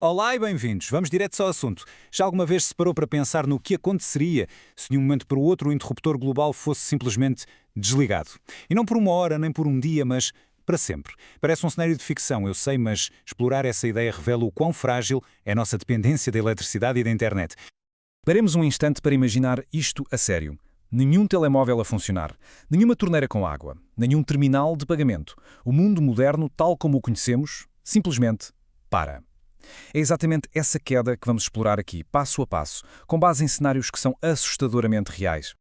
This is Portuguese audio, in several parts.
Olá e bem-vindos. Vamos direto ao assunto. Já alguma vez se parou para pensar no que aconteceria se de um momento para o outro o interruptor global fosse simplesmente desligado? E não por uma hora, nem por um dia, mas para sempre. Parece um cenário de ficção, eu sei, mas explorar essa ideia revela o quão frágil é a nossa dependência da eletricidade e da internet. Paremos um instante para imaginar isto a sério. Nenhum telemóvel a funcionar, nenhuma torneira com água, nenhum terminal de pagamento. O mundo moderno, tal como o conhecemos, simplesmente para. É exatamente essa queda que vamos explorar aqui, passo a passo, com base em cenários que são assustadoramente reais.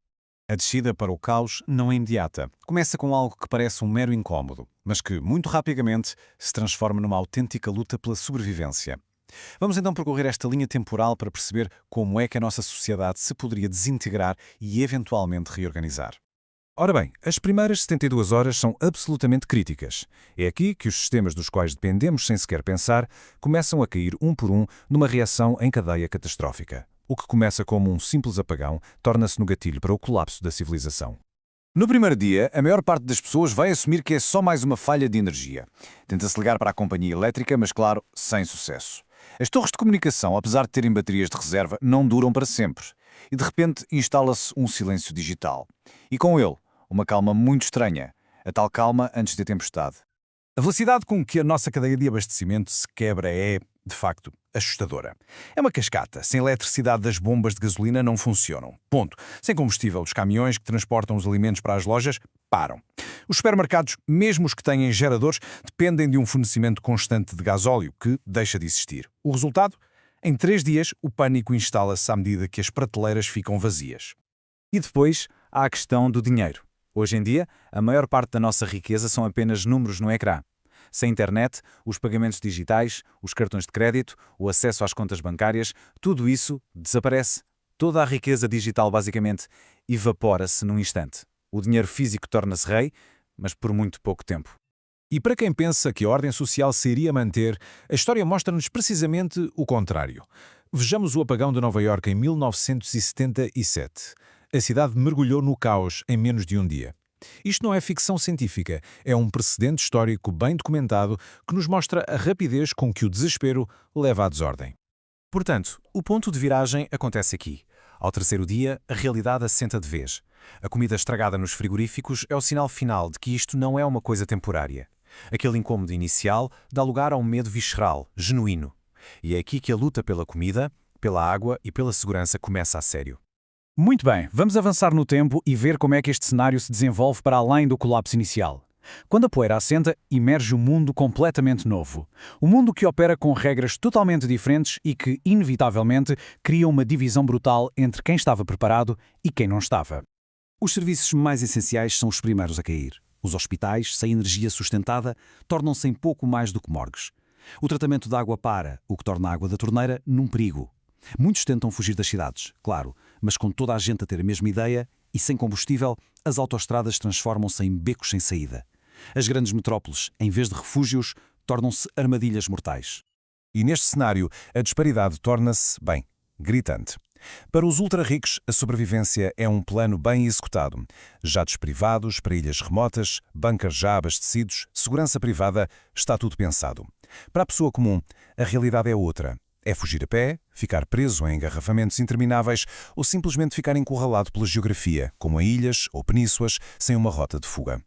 A descida para o caos não é imediata. Começa com algo que parece um mero incômodo, mas que, muito rapidamente, se transforma numa autêntica luta pela sobrevivência. Vamos então percorrer esta linha temporal para perceber como é que a nossa sociedade se poderia desintegrar e eventualmente reorganizar. Ora bem, as primeiras 72 horas são absolutamente críticas. É aqui que os sistemas dos quais dependemos sem sequer pensar começam a cair um por um numa reação em cadeia catastrófica. O que começa como um simples apagão torna-se no gatilho para o colapso da civilização. No primeiro dia, a maior parte das pessoas vai assumir que é só mais uma falha de energia. Tenta-se ligar para a companhia elétrica, mas claro, sem sucesso. As torres de comunicação, apesar de terem baterias de reserva, não duram para sempre. E de repente instala-se um silêncio digital. E com ele, uma calma muito estranha, a tal calma antes da tempestade. A velocidade com que a nossa cadeia de abastecimento se quebra é, de facto, assustadora. É uma cascata. Sem eletricidade, as bombas de gasolina não funcionam. Ponto. Sem combustível, os caminhões que transportam os alimentos para as lojas param. Os supermercados, mesmo os que têm geradores, dependem de um fornecimento constante de gasóleo, que deixa de existir. O resultado? Em 3 dias, o pânico instala-se à medida que as prateleiras ficam vazias. E depois há a questão do dinheiro. Hoje em dia, a maior parte da nossa riqueza são apenas números no ecrã. Sem internet, os pagamentos digitais, os cartões de crédito, o acesso às contas bancárias, tudo isso desaparece. Toda a riqueza digital, basicamente, evapora-se num instante. O dinheiro físico torna-se rei, mas por muito pouco tempo. E para quem pensa que a ordem social se iria manter, a história mostra-nos precisamente o contrário. Vejamos o apagão de Nova Iorque em 1977. A cidade mergulhou no caos em menos de um dia. Isto não é ficção científica, é um precedente histórico bem documentado que nos mostra a rapidez com que o desespero leva à desordem. Portanto, o ponto de viragem acontece aqui. Ao terceiro dia, a realidade assenta de vez. A comida estragada nos frigoríficos é o sinal final de que isto não é uma coisa temporária. Aquele incômodo inicial dá lugar a um medo visceral, genuíno. E é aqui que a luta pela comida, pela água e pela segurança começa a sério. Muito bem, vamos avançar no tempo e ver como é que este cenário se desenvolve para além do colapso inicial. Quando a poeira assenta, emerge um mundo completamente novo. Um mundo que opera com regras totalmente diferentes e que, inevitavelmente, cria uma divisão brutal entre quem estava preparado e quem não estava. Os serviços mais essenciais são os primeiros a cair. Os hospitais, sem energia sustentada, tornam-se em pouco mais do que morgues. O tratamento da água para, o que torna a água da torneira num perigo. Muitos tentam fugir das cidades, claro, mas com toda a gente a ter a mesma ideia e sem combustível, as autoestradas transformam-se em becos sem saída. As grandes metrópoles, em vez de refúgios, tornam-se armadilhas mortais. E neste cenário, a disparidade torna-se, bem, gritante. Para os ultra-ricos, a sobrevivência é um plano bem executado. Jatos privados para ilhas remotas, bunkers já abastecidos, segurança privada, está tudo pensado. Para a pessoa comum, a realidade é outra. É fugir a pé, ficar preso em engarrafamentos intermináveis ou simplesmente ficar encurralado pela geografia, como em ilhas ou penínsulas, sem uma rota de fuga.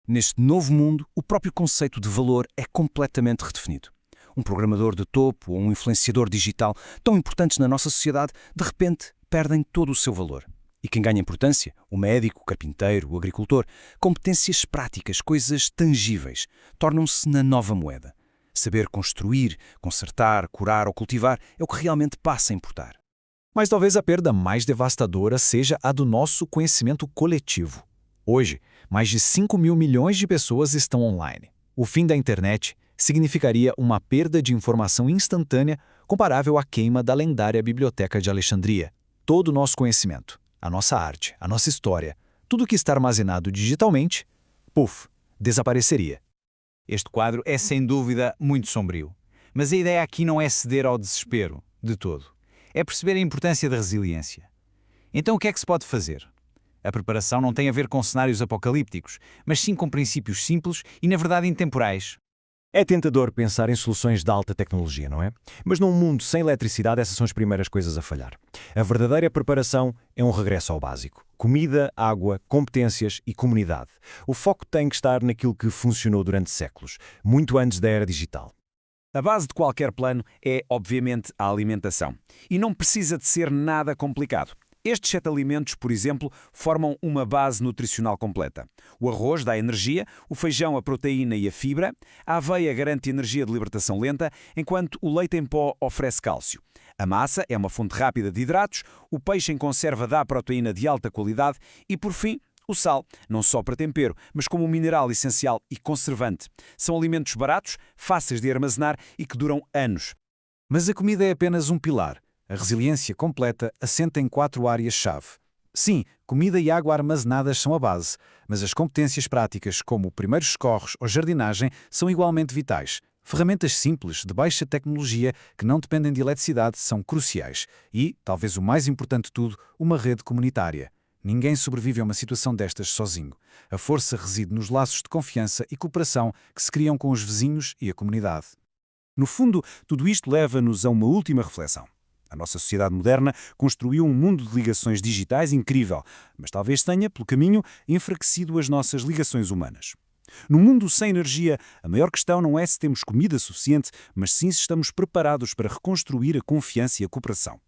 Neste novo mundo, o próprio conceito de valor é completamente redefinido. Um programador de topo ou um influenciador digital, tão importantes na nossa sociedade, de repente perdem todo o seu valor. E quem ganha importância? O médico, o carpinteiro, o agricultor. Competências práticas, coisas tangíveis, tornam-se na nova moeda. Saber construir, consertar, curar ou cultivar é o que realmente passa a importar. Mas talvez a perda mais devastadora seja a do nosso conhecimento coletivo. Hoje, mais de 5 mil milhões de pessoas estão online. O fim da internet significaria uma perda de informação instantânea comparável à queima da lendária Biblioteca de Alexandria. Todo o nosso conhecimento, a nossa arte, a nossa história, tudo que está armazenado digitalmente, desapareceria. Este quadro é sem dúvida muito sombrio. Mas a ideia aqui não é ceder ao desespero, de todo. É perceber a importância da resiliência. Então o que é que se pode fazer? A preparação não tem a ver com cenários apocalípticos, mas sim com princípios simples e, na verdade, intemporais. É tentador pensar em soluções de alta tecnologia, não é? Mas num mundo sem eletricidade, essas são as primeiras coisas a falhar. A verdadeira preparação é um regresso ao básico. Comida, água, competências e comunidade. O foco tem que estar naquilo que funcionou durante séculos, muito antes da era digital. A base de qualquer plano é, obviamente, a alimentação. E não precisa de ser nada complicado. Estes 7 alimentos, por exemplo, formam uma base nutricional completa. O arroz dá energia, o feijão a proteína e a fibra, a aveia garante energia de libertação lenta, enquanto o leite em pó oferece cálcio. A massa é uma fonte rápida de hidratos, o peixe em conserva dá proteína de alta qualidade e, por fim, o sal, não só para tempero, mas como um mineral essencial e conservante. São alimentos baratos, fáceis de armazenar e que duram anos. Mas a comida é apenas um pilar. A resiliência completa assenta em 4 áreas-chave. Sim, comida e água armazenadas são a base, mas as competências práticas, como primeiros socorros ou jardinagem, são igualmente vitais. Ferramentas simples, de baixa tecnologia, que não dependem de eletricidade, são cruciais. E, talvez o mais importante de tudo, uma rede comunitária. Ninguém sobrevive a uma situação destas sozinho. A força reside nos laços de confiança e cooperação que se criam com os vizinhos e a comunidade. No fundo, tudo isto leva-nos a uma última reflexão. A nossa sociedade moderna construiu um mundo de ligações digitais incrível, mas talvez tenha, pelo caminho, enfraquecido as nossas ligações humanas. No mundo sem energia, a maior questão não é se temos comida suficiente, mas sim se estamos preparados para reconstruir a confiança e a cooperação.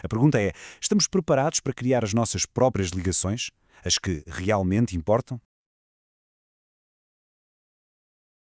A pergunta é, estamos preparados para criar as nossas próprias ligações? As que realmente importam?